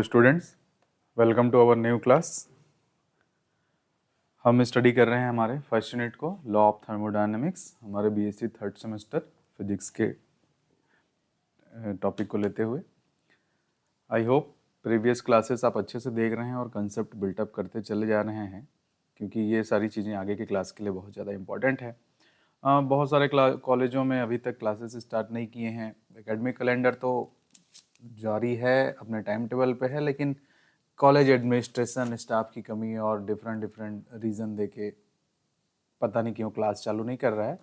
Hello students, welcome to our new class. हम study कर रहे हैं हमारे फर्स्ट यूनिट को, लॉ ऑफ थर्मोडायनेमिक्स, हमारे बीएससी थर्ड सेमेस्टर फिजिक्स के टॉपिक को लेते हुए। आई होप प्रीवियस क्लासेस आप अच्छे से देख रहे हैं और कंसेप्ट बिल्टअप करते चले जा रहे हैं, क्योंकि ये सारी चीज़ें आगे की क्लास के लिए बहुत ज़्यादा इंपॉर्टेंट है। बहुत सारे कॉलेजों में अभी तक क्लासेस स्टार्ट नहीं किए हैं। एकेडमिक कैलेंडर तो जारी है, अपने टाइम टेबल पे है, लेकिन कॉलेज एडमिनिस्ट्रेशन, स्टाफ की कमी और डिफरेंट रीज़न देके पता नहीं क्यों क्लास चालू नहीं कर रहा है।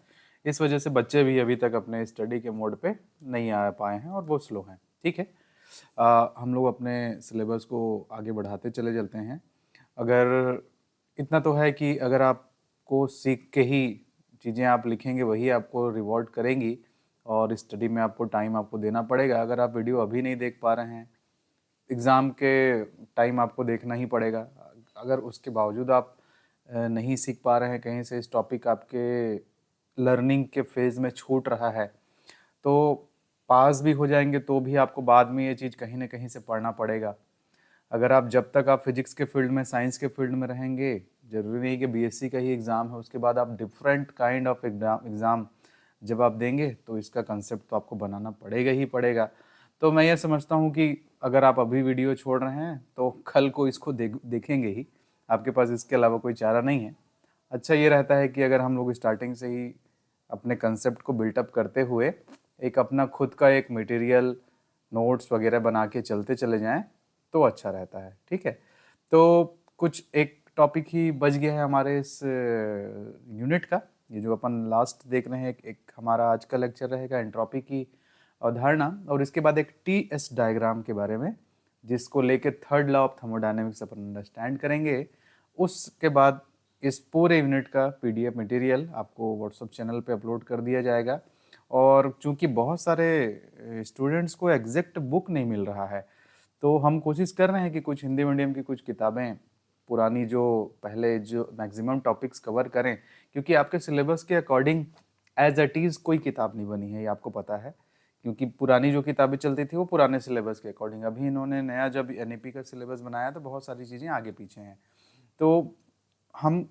इस वजह से बच्चे भी अभी तक अपने स्टडी के मोड पे नहीं आ पाए हैं और वो स्लो हैं। ठीक है, हम लोग अपने सिलेबस को आगे बढ़ाते चले चलते हैं। अगर इतना तो है कि अगर आपको सीख के ही चीज़ें आप लिखेंगे, वही आपको रिवॉर्ड करेंगी, और स्टडी में आपको टाइम आपको देना पड़ेगा। अगर आप वीडियो अभी नहीं देख पा रहे हैं, एग्ज़ाम के टाइम आपको देखना ही पड़ेगा। अगर उसके बावजूद आप नहीं सीख पा रहे हैं, कहीं से इस टॉपिक आपके लर्निंग के फेज़ में छूट रहा है, तो पास भी हो जाएंगे तो भी आपको बाद में ये चीज़ कहीं ना कहीं से पढ़ना पड़ेगा। अगर आप जब तक आप फिजिक्स के फील्ड में, साइंस के फील्ड में रहेंगे, ज़रूरी नहीं कि बीएससी का ही एग्ज़ाम है, उसके बाद आप डिफरेंट काइंड ऑफ एग्ज़ाम जब आप देंगे तो इसका कंसेप्ट तो आपको बनाना पड़ेगा ही पड़ेगा। तो मैं ये समझता हूँ कि अगर आप अभी वीडियो छोड़ रहे हैं तो कल को इसको देखेंगे ही, आपके पास इसके अलावा कोई चारा नहीं है। अच्छा ये रहता है कि अगर हम लोग स्टार्टिंग से ही अपने कंसेप्ट को बिल्टअप करते हुए एक अपना खुद का एक मटेरियल, नोट्स वगैरह बना के चलते चले जाएं तो अच्छा रहता है। ठीक है, तो कुछ एक टॉपिक ही बच गया है हमारे इस यूनिट का। ये जो अपन लास्ट देख रहे हैं, एक हमारा आज का लेक्चर रहेगा एंट्रोपी की अवधारणा, और इसके बाद एक टीएस डायग्राम के बारे में, जिसको लेके third law of thermodynamics upon understand करेंगे। उसके बाद इस पूरे यूनिट का पीडीएफ मटेरियल आपको व्हाट्सएप चैनल पे अपलोड कर दिया जाएगा। और चूंकि बहुत सारे स्टूडेंट्स को एग्जैक्ट बुक नहीं मिल रहा है, तो हम कोशिश कर रहे हैं कि कुछ हिंदी मीडियम की कुछ किताबें पुरानी, जो पहले जो मैक्सिमम टॉपिक्स कवर करें, क्योंकि आपके सिलेबस के अकॉर्डिंग एज इट इज़ कोई किताब नहीं बनी है, ये आपको पता है। क्योंकि पुरानी जो किताबें चलती थी वो पुराने सिलेबस के अकॉर्डिंग, अभी इन्होंने नया जब एनईपी का सिलेबस बनाया तो बहुत सारी चीज़ें आगे पीछे हैं। तो हम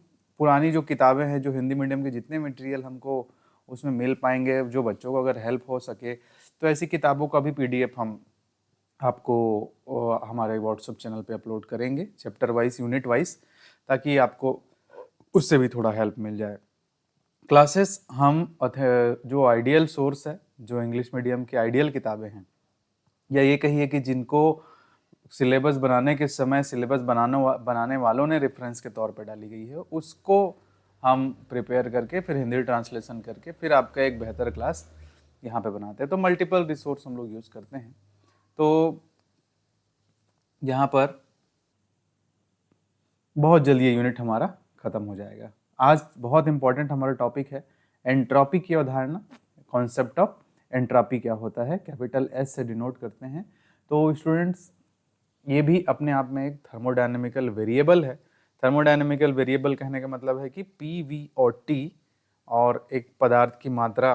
पुरानी जो किताबें हैं, जो हिंदी मीडियम के जितने मटेरियल हमको उसमें मिल पाएंगे, जो बच्चों को अगर हेल्प हो सके, तो ऐसी किताबों का भी पीडीएफ हम आपको हमारे व्हाट्सएप चैनल पे अपलोड करेंगे, चैप्टर वाइज, यूनिट वाइज, ताकि आपको उससे भी थोड़ा हेल्प मिल जाए। क्लासेस हम जो आइडियल सोर्स है, जो इंग्लिश मीडियम की आइडियल किताबें हैं, या ये कहिए कि जिनको सिलेबस बनाने के समय सिलेबस बनाने वालों ने रेफरेंस के तौर पर डाली गई है, उसको हम प्रिपेयर करके फिर हिंदी ट्रांसलेशन करके फिर आपका एक बेहतर क्लास यहाँ पे बनाते हैं। तो मल्टीपल रिसोर्स हम लोग यूज़ करते हैं। तो यहाँ पर बहुत जल्दी ये यूनिट हमारा ख़त्म हो जाएगा। आज बहुत इंपॉर्टेंट हमारा टॉपिक है एंट्रोपी की अवधारणा, कॉन्सेप्ट ऑफ एंट्रोपी क्या होता है, कैपिटल एस से डिनोट करते हैं। तो स्टूडेंट्स, ये भी अपने आप में एक थर्मोडायनेमिकल वेरिएबल है। थर्मोडायनेमिकल वेरिएबल कहने का मतलब है कि पी, वी और टी, और एक पदार्थ की मात्रा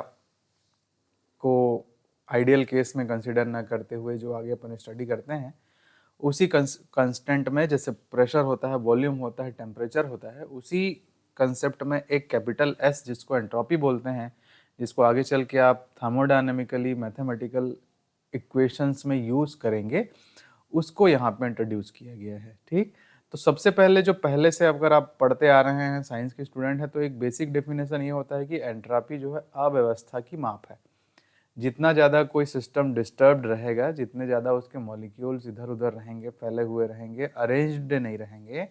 को आइडियल केस में कंसिडर ना करते हुए जो आगे अपन स्टडी करते हैं, उसी कंस्टेंट में, जैसे प्रेशर होता है, वॉल्यूम होता है, टेम्परेचर होता है, उसी कंसेप्ट में एक कैपिटल एस, जिसको एंट्रोपी बोलते हैं, जिसको आगे चल के आप थर्मोडायनेमिकली मैथमेटिकल इक्वेशंस में यूज़ करेंगे, उसको यहाँ पे इंट्रोड्यूस किया गया है। ठीक, तो सबसे पहले जो पहले से अगर आप पढ़ते आ रहे हैं, साइंस के स्टूडेंट हैं, तो एक बेसिक डेफिनेशन ये होता है कि एंट्रोपी जो है अव्यवस्था की माप है। जितना ज़्यादा कोई सिस्टम डिस्टर्ब्ड रहेगा, जितने ज़्यादा उसके मॉलिक्यूल्स इधर उधर रहेंगे, फैले हुए रहेंगे, अरेंज्ड नहीं रहेंगे,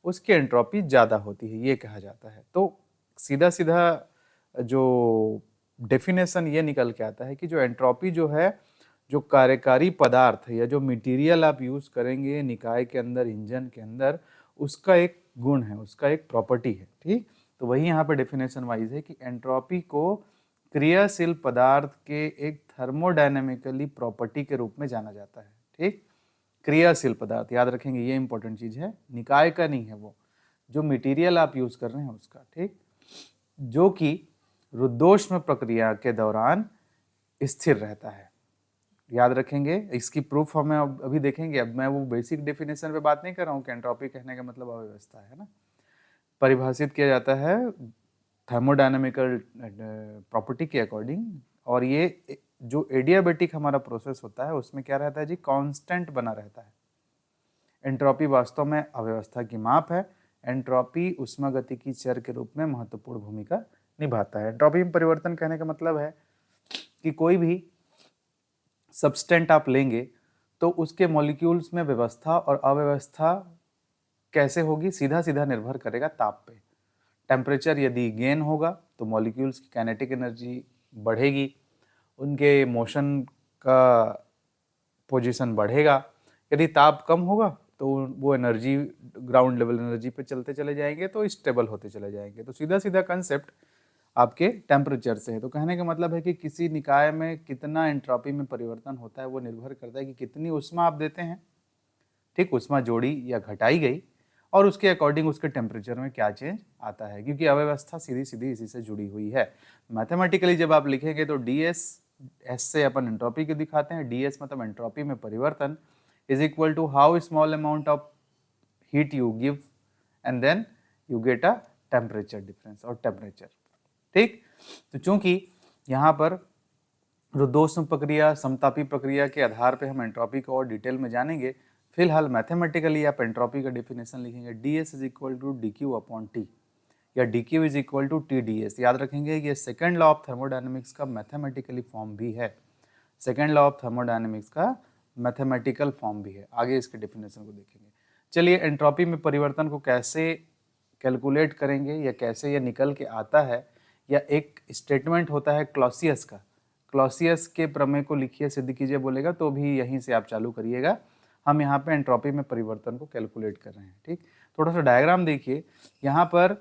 उसकी एंट्रोपी ज़्यादा होती है, ये कहा जाता है। तो सीधा सीधा जो डेफिनेशन ये निकल के आता है कि जो एंट्रोपी जो है, जो कार्यकारी पदार्थ है या जो मटेरियल आप यूज़ करेंगे निकाय के अंदर, इंजन के अंदर, उसका एक गुण है, उसका एक प्रॉपर्टी है। ठीक, तो वही यहाँ पे डेफिनेशन वाइज है कि एंट्रोपी को क्रियाशील पदार्थ के एक थर्मोडायनेमिकली प्रॉपर्टी के रूप में जाना जाता है। ठीक, क्रियाशील पदार्थ, याद रखेंगे, ये इंपॉर्टेंट चीज है, निकाय का नहीं है, वो जो मटेरियल आप यूज कर रहे हैं उसका। ठीक, जो कि रुद्धोष्म प्रक्रिया के दौरान स्थिर रहता है। याद रखेंगे। इसकी प्रूफ हमें अब अभी देखेंगे। अब मैं वो बेसिक डेफिनेशन पे बात नहीं कर रहा हूँ कि एंट्रोपी कहने का मतलब अव्यवस्था है ना। परिभाषित किया जाता है थर्मोडायनेमिकल प्रॉपर्टी के अकॉर्डिंग, और ये जो एडियाबेटिक हमारा प्रोसेस होता है उसमें क्या रहता है जी, कांस्टेंट बना रहता है। एंट्रोपी वास्तव में अव्यवस्था की माप है। एंट्रोपी ऊष्मागतिकी चर के रूप में महत्वपूर्ण भूमिका निभाता है। एंट्रोपी में परिवर्तन कहने का मतलब है कि कोई भी सब्सटेंट आप लेंगे तो उसके मॉलिक्यूल्स में व्यवस्था और अव्यवस्था कैसे होगी, सीधा सीधा निर्भर करेगा ताप पे। टेम्परेचर यदि गेन होगा तो मॉलिक्यूल्स की काइनेटिक एनर्जी बढ़ेगी, उनके मोशन का पोजीशन बढ़ेगा। यदि ताप कम होगा तो वो एनर्जी ग्राउंड लेवल एनर्जी पे चलते चले जाएंगे, तो स्टेबल होते चले जाएंगे। तो सीधा सीधा कंसेप्ट आपके टेम्परेचर से है। तो कहने का मतलब है कि किसी निकाय में कितना एंट्रोपी में परिवर्तन होता है वो निर्भर करता है कि कितनी ऊष्मा आप देते हैं। ठीक, ऊष्मा जोड़ी या घटाई गई और उसके अकॉर्डिंग उसके टेम्परेचर में क्या चेंज आता है, क्योंकि अव्यवस्था सीधी सीधी इसी से जुड़ी हुई है। मैथमेटिकली जब आप लिखेंगे तो ds, एस से अपन एंट्रोपी को दिखाते हैं, ds मतलब एंट्रोपी में परिवर्तन, is equal to how small amount of heat you give and then you get a temperature difference और टेम्परेचर। ठीक, तो चूंकि यहाँ पर रुद्धोष्म प्रक्रिया, समतापी प्रक्रिया के आधार पे हम एंट्रोपी को और डिटेल में जानेंगे। फिलहाल मैथमेटिकली आप एंट्रोपी का डेफिनेशन लिखेंगे ds is equal to dq upon T, या dq is equal to TdS। याद रखेंगे ये सेकेंड लॉ ऑफ थर्मोडायनेमिक्स का मैथमेटिकली फॉर्म भी है। सेकेंड लॉ ऑफ थर्मोडायनेमिक्स का मैथमेटिकल फॉर्म भी है। आगे इसके डेफिनेशन को देखेंगे। चलिए, एंट्रोपी में परिवर्तन को कैसे कैलकुलेट करेंगे या कैसे ये निकल के आता है, या एक स्टेटमेंट होता है क्लॉसियस का, क्लॉसियस के प्रमेय को लिखिए, सिद्ध कीजिए बोलेगा तो भी यहीं से आप चालू करिएगा। हम यहाँ पे एंट्रोपी में परिवर्तन को कैलकुलेट कर रहे हैं। ठीक, थोड़ा सा डायग्राम देखिए। यहाँ पर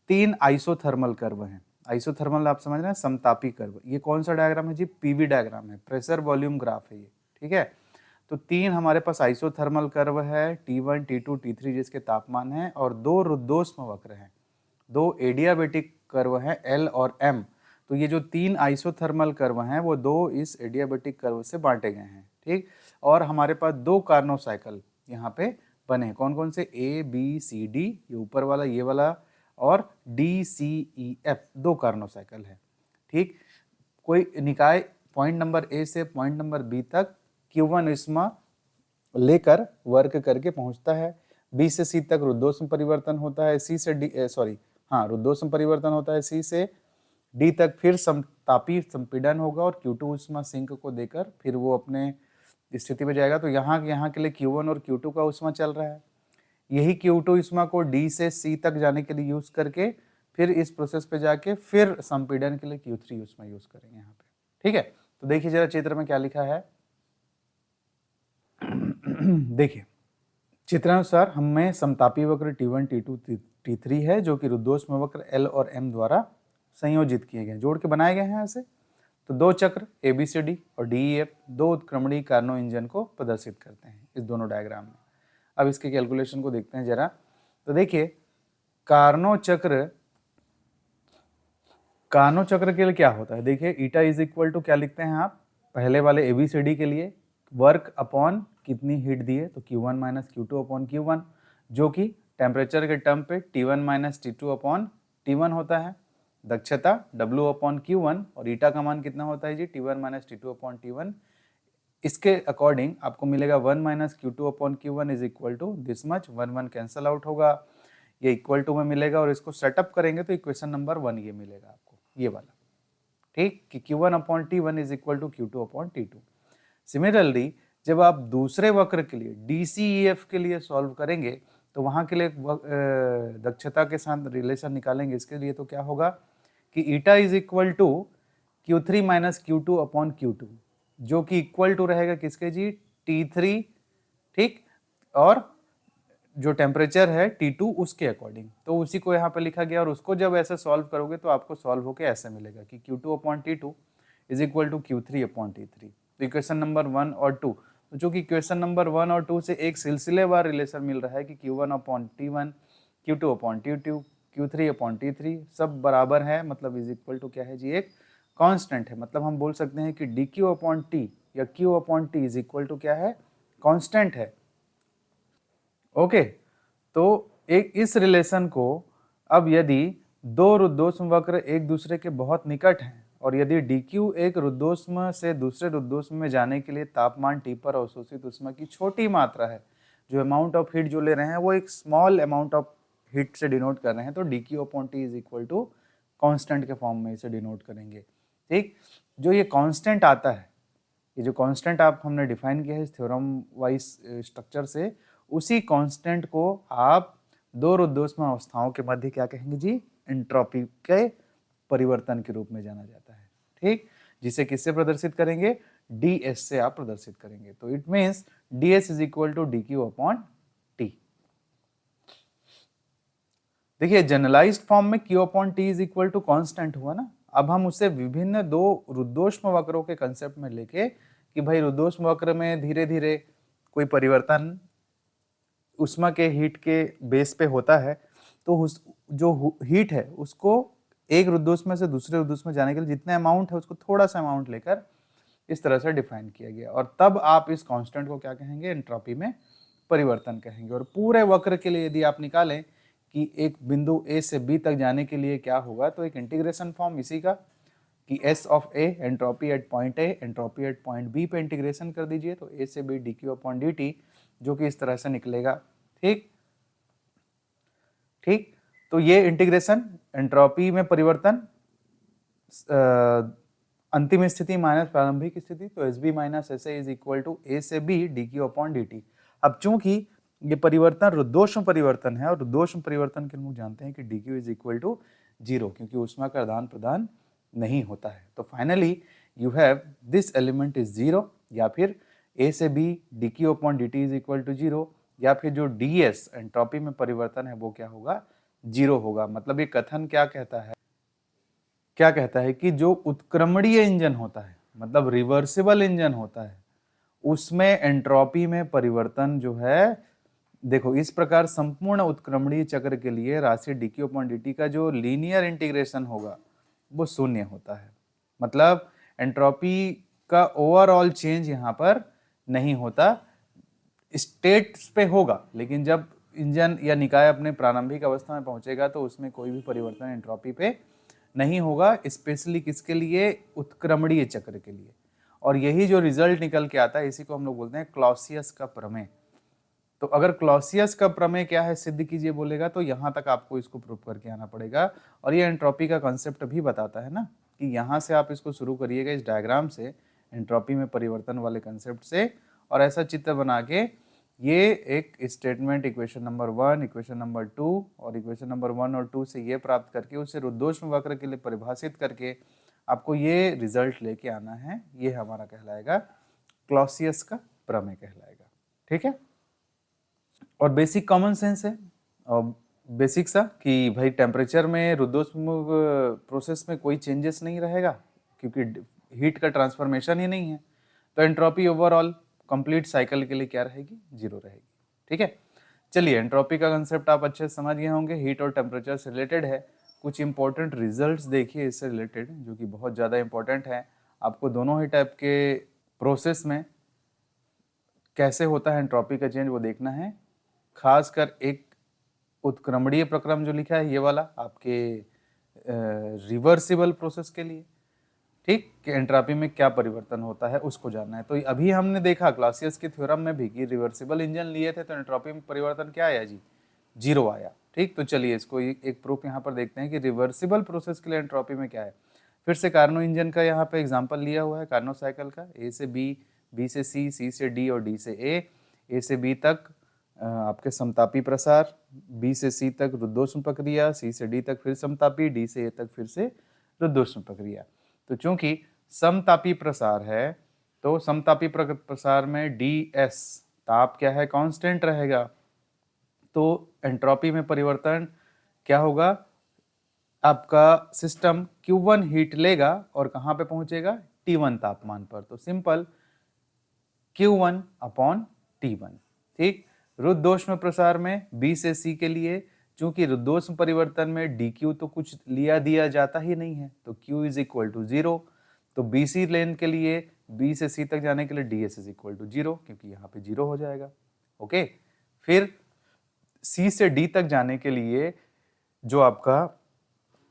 3 आइसोथर्मल कर्व हैं। आइसोथर्मल आप समझ रहे हैं, समतापी कर्व। ये कौन सा डायग्राम है जी, पीवी डायग्राम है, प्रेशर वॉल्यूम ग्राफ है ये। ठीक है, तो 3 हमारे पास आइसोथर्मल कर्व है, T1, T2, T3 जिसके तापमान है, और 2 रुद्धोष्म वक्र हैं, 2 एडियाबेटिक कर्व हैं L और M। तो ये जो 3 आइसोथर्मल कर्व हैं वो 2 इस एडियाबेटिक कर्व से बांटे गए हैं। ठीक, और हमारे पास 2 कार्नो साइकिल यहाँ पे बने हैं। कौन कौन से, ABCD, ये ऊपर वाला ये वाला, और DCEF, 2 कार्नो साइकिल है। ठीक, कोई निकाय पॉइंट नंबर A से पॉइंट नंबर B तक Q1 ऊष्मा लेकर वर्क करके पहुंचता है। B से C तक रुद्धोष्म परिवर्तन होता है, C से D, रुद्धोष्म परिवर्तन होता है C से D तक, फिर समतापी संपीड़न होगा और Q2 ऊष्मा सिंक को देकर फिर वो अपने स्थिति पे जाएगा। तो यहाँ के लिए Q1 और Q2 का ऊष्मा चल रहा है। यही Q2 ऊष्मा को D से C तक जाने के लिए यूज करके फिर इस प्रोसेस पे जाके फिर संपीड़न के लिए Q3 ऊष्मा यूज करेंगे यहाँ पे। ठीक है, तो देखिए जरा चित्र में क्या लिखा है। देखिए चित्रानुसार हमें समतापी वक्र T1, T2, T3 है जो कि रुद्धोष्म वक्र L और M द्वारा संयोजित किए गए, जोड़ के बनाए गए हैं ऐसे। तो 2 चक्र ABCD और DEF 2 उत्क्रमणीय कार्नो इंजन को प्रदर्शित करते हैं इस दोनों डायग्राम में। अब इसके कैलकुलेशन को देखते हैं जरा। तो देखिए कार्नो चक्र के लिए क्या होता है, देखिए ईटा इज इक्वल टू क्या लिखते हैं आप, पहले वाले ABCD के लिए वर्क अपॉन कितनी हीट दिए, तो Q1 minus Q2 upon Q1, जो कि टेम्परेचर के टर्म पे T1 minus T2 upon T1 होता है। दक्षता W अपॉन Q1, और ईटा का मान कितना होता है जी, T1 minus T2 upon T1। इसके अकॉर्डिंग आपको मिलेगा 1 minus Q2 upon Q1 is equal to this much, 1 cancel out होगा, ये इक्वल टू में मिलेगा, और इसको सेटअप करेंगे तो इक्वेशन नंबर 1 ये मिलेगा आपको, ये वाला। ठीक, कि Q1 upon T1 is equal to Q2 upon T2। Similarly जब आप दूसरे वक्र के लिए DCEF के लिए सॉल्व करेंगे तो वहां के लिए दक्षता के साथ रिलेशन निकालेंगे। इसके लिए तो क्या होगा कि eta is equal to Q3 minus Q2 upon Q2, जो कि इक्वल टू रहेगा किसके जी, T3, ठीक, और जो टेम्परेचर है T2 उसके अकॉर्डिंग। तो उसी को यहाँ पे लिखा गया, और उसको जब ऐसे सॉल्व करोगे तो आपको सॉल्व होके ऐसे मिलेगा कि Q2 upon T2 is equal to Q3 upon T3। तो इक्वेशन नंबर 1 और 2, तो जो कि इक्वेशन नंबर 1 और 2 से एक सिलसिलेवार रिलेशन मिल रहा है कि Q1 upon T1, Q2 upon T2, Q3 upon T3 सब बराबर है, मतलब इज इक्वल टू क्या है जी, एक कांस्टेंट है। मतलब हम बोल सकते हैं कि dq अपॉन T या Q upon T is equal to क्या है, कांस्टेंट है। ओके, तो एक इस रिलेशन को अब यदि दो रुद्धोष्म वक्र एक दूसरे के बहुत निकट हैं और यदि dq एक रुद्धोष्म से दूसरे रुद्धोष्म में जाने के लिए तापमान T पर अवशोषित ऊष्मा की छोटी मात्रा है, जो अमाउंट ऑफ हीट जो ले रहे हैं वो एक स्मॉल अमाउंट ऑफ हीट से डिनोट कर रहे हैं, तो dq upon T is equal to constant के फॉर्म में इसे डिनोट करेंगे। ठीक, जो ये कांस्टेंट आता है, ये जो कांस्टेंट आप हमने डिफाइन किया है इस थ्योरम वाइज स्ट्रक्चर से, उसी कांस्टेंट को आप दो रुद्धोष्म अवस्थाओं के मध्य क्या कहेंगे जी, एंट्रोपी के परिवर्तन के रूप में जाना जाता है। ठीक, जिसे किससे प्रदर्शित करेंगे, ds से आप प्रदर्शित करेंगे। तो it means ds is equal to dq upon t। देखिए जनरलाइज्ड फॉर्म में q upon t is equal to constant हुआ ना। अब हम उसे विभिन्न दो रुद्धोष्म वक्रों के कंसेप्ट में लेके कि भाई रुद्धोष्म वक्र में धीरे धीरे कोई परिवर्तन उष्मा के हीट के बेस पे होता है, तो जो हीट है उसको एक रुद्धोष्म से दूसरे रुद्धोष्म में जाने के लिए जितने अमाउंट है उसको थोड़ा सा अमाउंट लेकर इस तरह से डिफाइन किया गया, और तब आप इस कांस्टेंट को क्या कहेंगे, एंट्रोपी में परिवर्तन कहेंगे। और पूरे वक्र के लिए यदि आप निकालें कि एक बिंदु A से B तक जाने के लिए क्या होगा, तो एक इंटीग्रेशन फॉर्म इसी का कि S of A entropy at point A entropy at point B पे इंटीग्रेशन कर दीजिए, तो A से B dq अपॉन dt जो कि इस तरह से निकलेगा। ठीक ठीक, तो ये इंटीग्रेशन एंट्रोपी में परिवर्तन अंतिम स्थिति माइनस प्रारंभिक स्थिति, तो SB minus SA is equal to A से B dq अपॉन dt। अब चूंकि ये परिवर्तन रुद्धोष्म परिवर्तन है और रुद्धोष्म परिवर्तन के लोग जानते हैं कि dq इज इक्वल टू 0, क्योंकि ऊष्मा का आदान प्रदान नहीं होता है। तो finally you have this element is 0, या फिर A से B dq upon dt is equal to 0, या फिर जो ds एंट्रोपी में परिवर्तन है वो क्या होगा, 0 होगा। मतलब ये कथन क्या कहता है कि जो उत्क्रमणीय इंजन होता है, मतलब रिवर्सिबल इंजन होता है, उसमें एंट्रोपी में परिवर्तन जो है, देखो इस प्रकार संपूर्ण उत्क्रमणीय चक्र के लिए राशि dq अपॉन dt का जो लीनियर इंटीग्रेशन होगा वो 0 होता है। मतलब एंट्रोपी का ओवरऑल चेंज यहाँ पर नहीं होता, स्टेट्स पे होगा, लेकिन जब इंजन या निकाय अपने प्रारंभिक अवस्था में पहुंचेगा तो उसमें कोई भी परिवर्तन एंट्रोपी पे नहीं होगा, स्पेशली किसके लिए, उत्क्रमणीय चक्र के लिए। और यही जो रिजल्ट निकल के आता है इसी को हम लोग बोलते हैं क्लॉसियस का प्रमेय। तो अगर क्लॉसियस का प्रमेय क्या है सिद्ध कीजिए बोलेगा, तो यहाँ तक आपको इसको प्रूव करके आना पड़ेगा। और ये एंट्रोपी का कंसेप्ट भी बताता है ना, कि यहाँ से आप इसको शुरू करिएगा इस डायग्राम से, एंट्रोपी में परिवर्तन वाले कंसेप्ट से, और ऐसा चित्र बना के ये एक statement equation number 1, equation number 2 और इक्वेशन नंबर 1 और 2 से ये प्राप्त करके उसे रुद्धोष्म वक्र के लिए परिभाषित करके आपको ये रिजल्ट लेके आना है। ये हमारा कहलाएगा क्लॉसियस का प्रमेय कहलाएगा। ठीक है, और बेसिक कॉमन सेंस है और बेसिक सा कि भाई टेम्परेचर में रुद्धोष्म प्रोसेस में कोई चेंजेस नहीं रहेगा, क्योंकि हीट का ट्रांसफॉर्मेशन ही नहीं है, तो एंट्रोपी ओवरऑल कंप्लीट साइकिल के लिए क्या रहेगी, 0 रहेगी। ठीक है, चलिए एंट्रोपी का कंसेप्ट आप अच्छे से समझ गए होंगे, हीट और टेम्परेचर से रिलेटेड है। कुछ इंपॉर्टेंट रिजल्ट्स देखिए इससे रिलेटेड, जो कि बहुत ज़्यादा इंपॉर्टेंट है। आपको दोनों ही टाइप के प्रोसेस में कैसे होता है एंट्रोपी का चेंज वो देखना है। खासकर एक उत्क्रमणीय प्रक्रम जो लिखा है ये वाला आपके रिवर्सिबल प्रोसेस के लिए, ठीक, कि एंट्रोपी में क्या परिवर्तन होता है उसको जानना है। तो अभी हमने देखा क्लॉसियस के थ्योरम में भी कि रिवर्सिबल इंजन लिए थे तो एंट्रोपी में परिवर्तन क्या आया जी, 0 आया। ठीक, तो चलिए इसको एक प्रूफ यहाँ पर देखते हैं कि रिवर्सिबल प्रोसेस के लिए एंट्रोपी में क्या है। फिर से कार्नो इंजन का यहाँ पे एग्जाम्पल लिया हुआ है, कार्नो साइकिल का, A से B, B से C, C से D और D से A से B तक आपके समतापी प्रसार, B से C तक रुद्धोष्म प्रक्रिया, C से D तक फिर समतापी, D से A तक फिर से रुद्धोष्म प्रक्रिया। तो चूंकि समतापी प्रसार है तो समतापी प्रसार में ds ताप क्या है, कांस्टेंट रहेगा, तो एंट्रोपी में परिवर्तन क्या होगा, आपका सिस्टम Q1 हीट लेगा और कहाँ पे पहुंचेगा, T1 तापमान पर। तो सिंपल Q1 अपॉन T1। ठीक, रुद्धोष्म प्रसार में B से C के लिए, चूंकि रुद्धोष्म परिवर्तन में dq तो कुछ लिया दिया जाता ही नहीं है, तो q इज इक्वल टू 0। तो BC लेन के लिए B से C तक जाने के लिए ds इज इक्वल टू 0, क्योंकि यहाँ पे 0 हो जाएगा। ओके, फिर C से D तक जाने के लिए जो आपका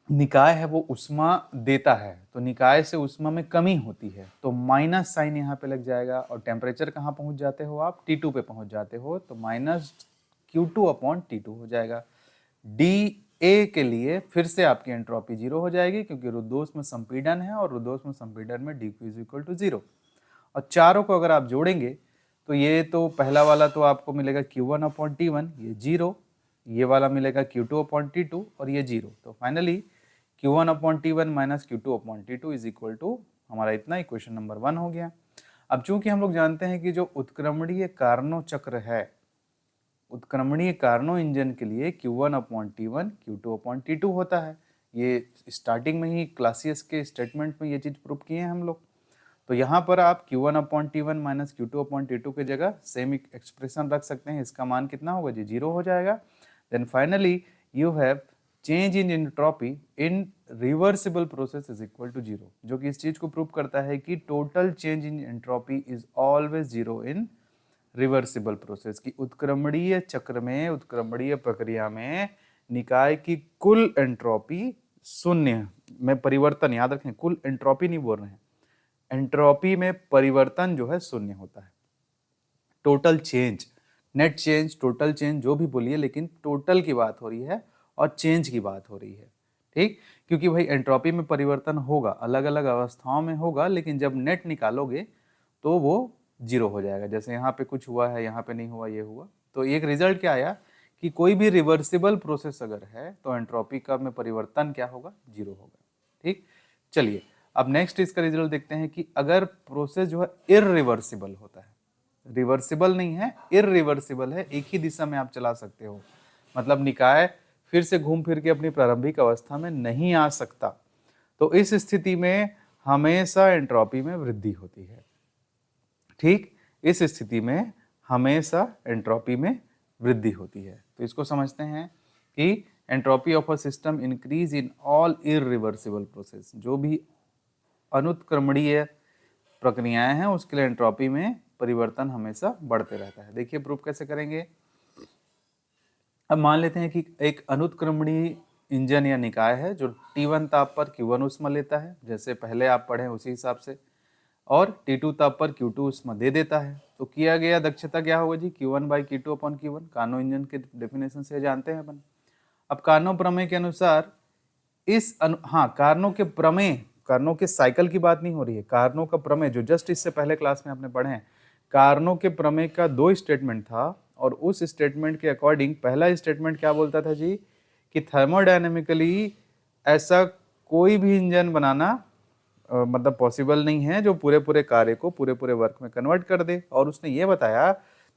निकाय है वो उष्मा देता है, तो निकाय से उष्मा में कमी होती है, तो माइनस साइन यहाँ पे लग जाएगा। और टेम्परेचर कहाँ पहुँच जाते हो आप? T2 पे पहुँच जाते हो, तो माइनस Q2 अपॉन T2 हो जाएगा। DA के लिए फिर से आपकी एंट्रोपी 0 हो जाएगी, क्योंकि रुद्धोष्म में संपीड़न है और रुद्धोष्म संपीड़न में dQ इज इक्वल टू 0। और चारों को अगर आप जोड़ेंगे तो ये तो पहला वाला तो आपको मिलेगा Q1 अपॉन T1, ये 0, ये वाला मिलेगा Q2 अपॉन T2 और ये 0। तो finally Q1 upon T1 minus Q2 upon T2 is equal to हमारा इतना इक्वेशन नंबर 1 हो गया। अब चूंकि हम लोग जानते हैं कि जो उत्क्रमणीय कार्नो चक्र है, उत्क्रमणीय कार्नो इंजन के लिए Q1 upon T1 Q2 upon T2 होता है। ये स्टार्टिंग में ही क्लासियस के स्टेटमेंट में ये चीज प्रूव किए हैं हम लोग। तो यहाँ पर आप Q1 upon T1 minus Q2 upon T2 की जगह सेम एक्सप्रेशन रख सकते हैं। इसका मान कितना होगा जी? 0 हो जाएगा। Then finally you have change in entropy in reversible process is equal to 0, जो कि इस चीज को प्रूव करता है कि total change in entropy is always 0 in reversible process. की उत्क्रमणीय चक्र में, उत्क्रमणीय प्रक्रिया में निकाय की कुल एंट्रोपी शून्य में परिवर्तन, याद रखें कुल एंट्रोपी नहीं बोल रहे हैं, एंट्रोपी में परिवर्तन जो है शून्य होता है। Total change, net change, total change जो भी बोलिए, लेकिन टोटल की बात हो रही है और चेंज की बात हो रही है, ठीक। क्योंकि भाई एंट्रोपी में परिवर्तन होगा, अलग अलग अवस्थाओं में होगा, लेकिन जब नेट निकालोगे तो वो 0 हो जाएगा। जैसे यहाँ पे कुछ हुआ है, यहाँ पे नहीं हुआ, ये हुआ, तो एक रिजल्ट क्या आया कि कोई भी रिवर्सिबल प्रोसेस अगर है तो एंट्रोपी का में परिवर्तन क्या होगा? 0 होगा, ठीक। चलिए अब नेक्स्ट इसका रिजल्ट देखते हैं कि अगर प्रोसेस जो है इररिवर्सिबल होता है, रिवर्सिबल नहीं है, इररिवर्सिबल है, एक ही दिशा में आप चला सकते हो, मतलब निकाय फिर से घूम फिर के अपनी प्रारंभिक अवस्था में नहीं आ सकता, तो इस स्थिति में हमेशा एंट्रोपी में वृद्धि होती है, ठीक। इस स्थिति में हमेशा एंट्रोपी में वृद्धि होती है। तो इसको समझते हैं कि entropy of a system increase in all irreversible process, जो भी अनुत्क्रमणीय प्रक्रियाएं हैं उसके लिए एंट्रोपी में परिवर्तन हमेशा बढ़ते रहता है। देखिए प्रूफ कैसे करेंगे। अब मान लेते हैं कि एक अनुत्क्रमणीय इंजन या निकाय है जो T1 ताप पर Q1 ऊष्मा लेता है, जैसे पहले आप पढ़े उसी हिसाब से, और T2 ताप पर Q2 ऊष्मा दे देता है। तो किया गया दक्षता क्या होगा जी? Q1 by Q2 upon Q1, Carnot engine के डेफिनेशन से जानते हैं अपन। अब कार्नो प्रमेय के अनुसार कार्नो के प्रमेय, कार्नो के साइकिल की बात नहीं हो रही है, कार्नो का प्रमेय जो जस्ट इससे पहले क्लास में आपने पढ़े हैं, कार्नो के प्रमेय का 2 स्टेटमेंट था, और उस स्टेटमेंट के अकॉर्डिंग पहला स्टेटमेंट क्या बोलता था जी? कि थर्मोडायनेमिकली ऐसा कोई भी इंजन बनाना मतलब पॉसिबल नहीं है जो पूरे पूरे कार्य को पूरे पूरे वर्क में कन्वर्ट कर दे। और उसने ये बताया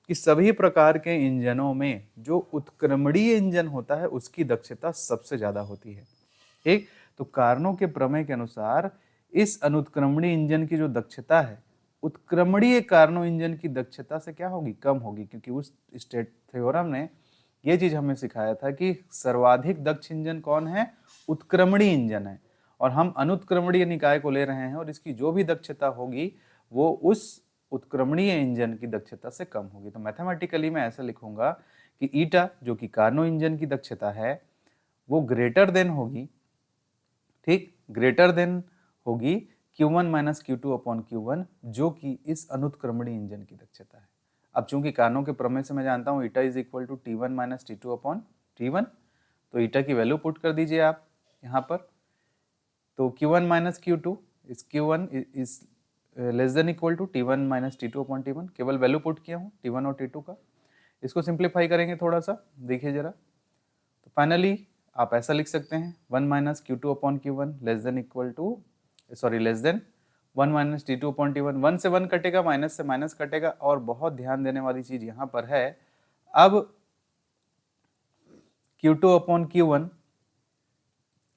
कि सभी प्रकार के इंजनों में जो उत्क्रमणीय इंजन होता है उसकी दक्षता सबसे ज्यादा होती है, ठीक। तो कार्नो के प्रमेय के अनुसार इस अनुत्क्रमणीय इंजन की जो दक्षता है उत्क्रमणीय कार्नो इंजन की दक्षता से क्या होगी? कम होगी, क्योंकि उस स्टेट थ्योरम ने ये चीज हमें सिखाया था कि सर्वाधिक दक्ष इंजन कौन है? उत्क्रमणीय इंजन है, और हम अनुत्क्रमणीय निकाय को ले रहे हैं और इसकी जो भी दक्षता होगी वो उस उत्क्रमणीय इंजन की दक्षता से कम होगी। तो मैथमेटिकली मैं ऐसा लिखूंगा कि ईटा जो कि कार्नो इंजन की दक्षता है वो ग्रेटर देन होगी, ठीक, ग्रेटर देन होगी Q1 minus Q2 upon Q1, जो कि इस अनुत्क्रमणीय इंजन की दक्षता है। अब चूंकि कार्नो के प्रमेय से मैं जानता हूं eta is equal to T1 minus T2 upon T1, तो ईटा की वैल्यू पुट कर दीजिए आप यहाँ पर। तो Q1 माइनस Q2 इस Q1 is less than equal to T1 minus T2 upon T1, केवल वैल्यू पुट किया हूँ T1 और T2 का। इसको सिंप्लीफाई करेंगे थोड़ा सा, देखिए जरा। तो फाइनली आप ऐसा लिख सकते हैं 1 minus Q2 upon Q1 less than equal to, sorry less than 1 minus T2 upon T1, 1 से 1 कटेगा, माइनस से माइनस कटेगा, और बहुत ध्यान देने वाली चीज यहाँ पर है, अब Q2 अपॉन Q1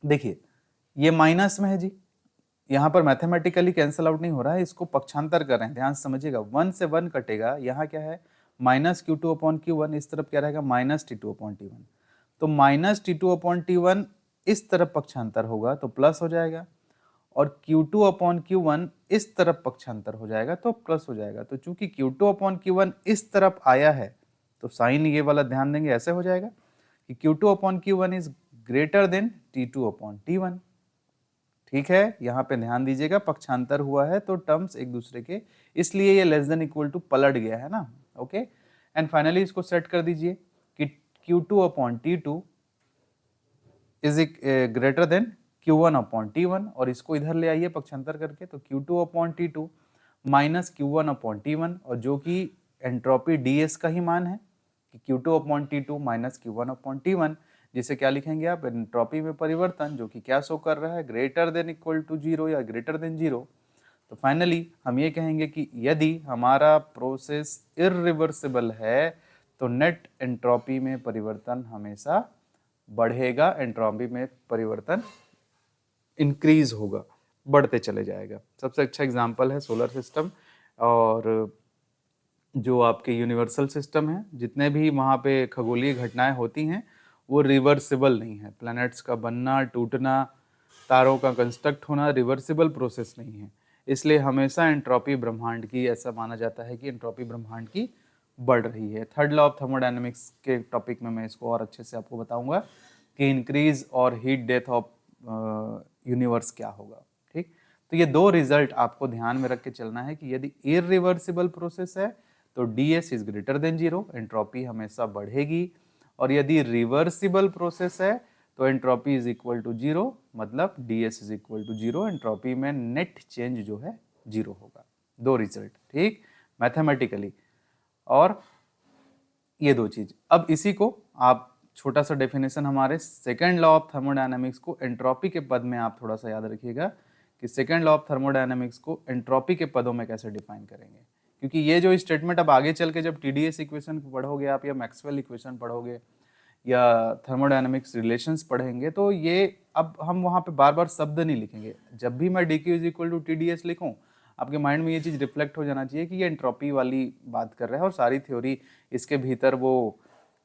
देखिए ये माइनस में है जी, यहाँ पर मैथमेटिकली कैंसिल आउट नहीं हो रहा है, इसको पक्षांतर कर रहे हैं, ध्यान से समझिएगा। 1 से 1 कटेगा, यहाँ क्या है माइनस Q2 अपॉन Q1, इस तरफ क्या रहेगा माइनस T2 अपॉन T1, तो माइनस T2 अपॉन T1 इस तरफ पक्षांतर होगा तो प्लस हो जाएगा, और Q2 अपॉन Q1 इस तरफ पक्षांतर हो जाएगा तो प्लस हो जाएगा। तो चूंकि Q2 अपॉन Q1 इस तरफ आया है तो साइन ये वाला ध्यान देंगे ऐसे हो जाएगा कि Q2 upon Q1 is greater than T2 upon T1। ठीक है, यहाँ पे ध्यान दीजिएगा, पक्षांतर हुआ है तो टर्म्स एक दूसरे के, इसलिए ये लेस देन इक्वल टू पलट गया है ना। ओके, एंड फाइनली इसको सेट कर दीजिए कि Q2 upon T2 is greater than Q1 upon T1, और इसको इधर ले आइए पक्षांतर करके, तो Q2 upon T2 minus Q1 upon T1, और जो कि एंट्रोपी ds का ही मान है कि Q2 upon T2 minus Q1 upon T1, जिसे क्या लिखेंगे आप, एंट्रोपी में परिवर्तन, जो कि क्या शो कर रहा है, ग्रेटर देन इक्वल टू 0 या ग्रेटर देन 0। तो फाइनली हम ये कहेंगे कि यदि हमारा प्रोसेस इरिवर्सिबल है तो नेट एंट्रोपी में परिवर्तन हमेशा बढ़ेगा, एंट्रोपी में परिवर्तन इंक्रीज होगा, बढ़ते चले जाएगा। सबसे अच्छा एग्जांपल है सोलर सिस्टम और जो आपके यूनिवर्सल सिस्टम है, जितने भी वहाँ पे खगोलीय घटनाएं होती हैं वो रिवर्सिबल नहीं है। प्लैनेट्स का बनना, टूटना, तारों का कंस्ट्रक्ट होना रिवर्सिबल प्रोसेस नहीं है, इसलिए हमेशा एंट्रोपी ब्रह्मांड की, ऐसा माना जाता है कि एंट्रोपी ब्रह्मांड की बढ़ रही है। थर्ड लॉ ऑफ थर्मोडायनेमिक्स के टॉपिक में मैं इसको और अच्छे से आपको बताऊंगा कि इंक्रीज और हीट डेथ ऑफ यूनिवर्स क्या होगा। ठीक, तो ये दो रिजल्ट आपको ध्यान में रख के चलना है कि यदि इरिवर्सिबल प्रोसेस है तो ds is greater than 0, entropy हमेशा बढ़ेगी, और यदि रिवर्सिबल प्रोसेस है तो एंट्रोपी इज इक्वल टू 0, मतलब ds is equal to 0, entropy में नेट चेंज जो है 0 होगा। दो रिजल्ट, ठीक, मैथमेटिकली, और ये दो चीज। अब इसी को आप छोटा सा डेफिनेशन हमारे सेकेंड लॉ ऑफ थर्मोडायनेमिक्स को एंट्रोपी के पद में आप थोड़ा सा याद रखिएगा कि सेकेंड लॉ ऑफ थर्मोडायनेमिक्स को एंट्रोपी के पदों में कैसे डिफाइन करेंगे, क्योंकि ये जो स्टेटमेंट अब आगे चल के जब TdS इक्वेशन पढ़ोगे आप, या मैक्सवेल इक्वेशन पढ़ोगे, या थर्मोडायनेमिक्स रिलेशंस पढ़ेंगे, तो ये अब हम वहाँ पे बार बार शब्द नहीं लिखेंगे। जब भी मैं dq is equal to TdS लिखूँ, आपके माइंड में ये चीज़ रिफ्लेक्ट हो जाना चाहिए कि ये एंट्रोपी वाली बात कर रहा है, और सारी थ्योरी इसके भीतर वो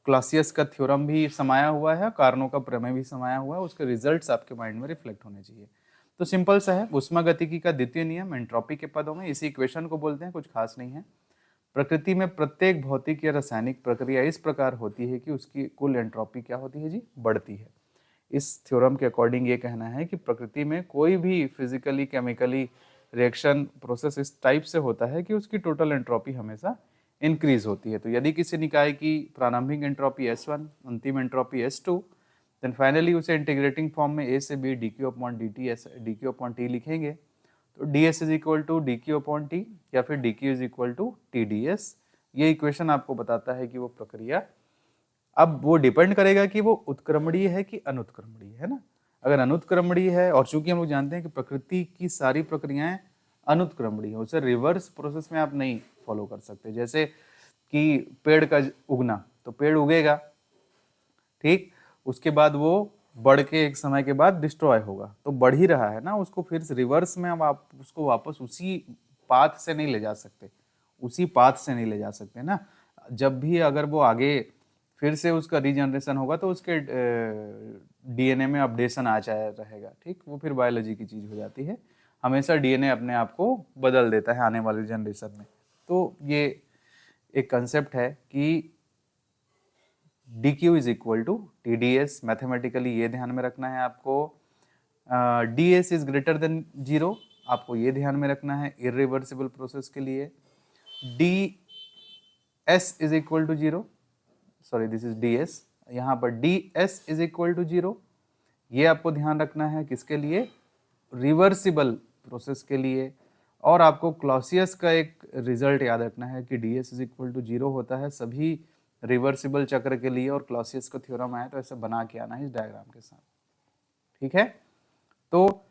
क्लॉसियस का थ्योरम भी समाया हुआ है, कारणों का प्रमेय भी समाया हुआ है, उसके रिजल्ट्स आपके माइंड में रिफ्लेक्ट होने चाहिए। तो सिंपल सा है, उष्मागतिकी का द्वितीय नियम एंट्रोपी के पदों में, इसी इक्वेशन को बोलते हैं, कुछ खास नहीं है। प्रकृति में प्रत्येक भौतिक या रासायनिक प्रक्रिया इस प्रकार होती है कि उसकी कुल एंट्रोपी क्या होती है जी, बढ़ती है। इस थ्योरम के अकॉर्डिंग ये कहना है कि प्रकृति में कोई भी फिजिकली केमिकली रिएक्शन प्रोसेस इस टाइप से होता है कि उसकी टोटल एंट्रोपी हमेशा इंक्रीज होती है। तो यदि किसी निकाय की प्रारंभिक एंट्रोपी S1, अंतिम एंट्रोपी S2, देन फाइनली उसे इंटीग्रेटिंग फॉर्म में a से b dq अपॉन dt लिखेंगे, तो ds is equal to dq upon t, या फिर dq is equal to tds। ये इक्वेशन आपको बताता है कि वो प्रक्रिया, अब वो डिपेंड करेगा कि वो उत्क्रमणीय है कि अनुत्क्रमणीय है ना। अगर अनुत्क्रमणीय है, और चूंकि हम लोग जानते हैं कि प्रकृति की सारी प्रक्रियाएं अनुत्क्रमणीय है, उसे रिवर्स प्रोसेस में आप नहीं फॉलो कर सकते। जैसे कि पेड़ का उगना, तो पेड़ उगेगा, ठीक, उसके बाद वो बढ़ के एक समय के बाद डिस्ट्रॉय होगा, तो बढ़ ही रहा है ना, उसको फिर रिवर्स में अब आप उसको वापस उसी पाथ से नहीं ले जा सकते, उसी पाथ से नहीं ले जा सकते ना। जब भी अगर वो आगे फिर से उसका रीजनरेशन होगा तो उसके DNA में अपडेशन आ जाए रहेगा, ठीक, वो फिर बायोलॉजी की चीज़ हो जाती है। हमेशा DNA अपने आप को बदल देता है आने वाले जनरेशन में। तो ये एक कंसेप्ट है कि dq is equal to TdS, mathematically ये ध्यान में रखना है आपको। ds इज ग्रेटर देन 0, आपको ये ध्यान में रखना है इरिवर्सिबल प्रोसेस के लिए। ds is equal to 0, sorry this is ds, यहाँ पर ds इज इक्वल टू 0, ये आपको ध्यान रखना है किसके लिए, रिवर्सिबल प्रोसेस के लिए। और आपको क्लॉसियस का एक रिजल्ट याद रखना है कि ds इज इक्वल टू 0 होता है सभी रिवर्सिबल चक्र के लिए, और क्लॉसियस का थ्योरम आया तो ऐसे बना के आना है इस डायग्राम के साथ, ठीक है। तो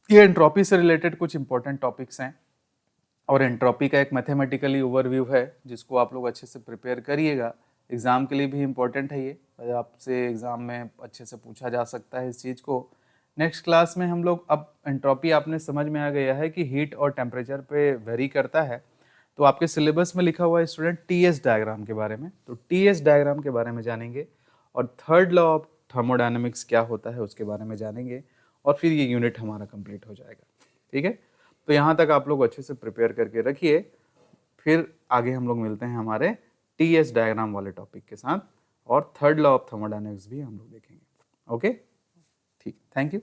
ये एंट्रोपी से रिलेटेड कुछ इंपॉर्टेंट टॉपिक्स हैं, और एंट्रोपी का एक मैथमेटिकली ओवरव्यू है जिसको आप लोग अच्छे से प्रिपेयर करिएगा। एग्जाम के लिए भी इम्पोर्टेंट है ये, आपसे एग्जाम में अच्छे से पूछा जा सकता है इस चीज़ को। नेक्स्ट क्लास में हम लोग, अब एंट्रोपी आपने समझ में आ गया है कि हीट और टेम्परेचर पे वेरी करता है, तो आपके सिलेबस में लिखा हुआ है स्टूडेंट TS डायग्राम के बारे में, तो TS डायग्राम के बारे में जानेंगे, और थर्ड लॉ ऑफ थर्मोडायनेमिक्स क्या होता है उसके बारे में जानेंगे, और फिर ये यूनिट हमारा कंप्लीट हो जाएगा। ठीक है, तो यहाँ तक आप लोग अच्छे से प्रिपेयर करके रखिए, फिर आगे हम लोग मिलते हैं हमारे टीएस डायग्राम वाले टॉपिक के साथ, और थर्ड लॉ ऑफ थर्मोडायनेमिक्स भी हम लोग देखेंगे। ओके, ठीक, थैंक यू।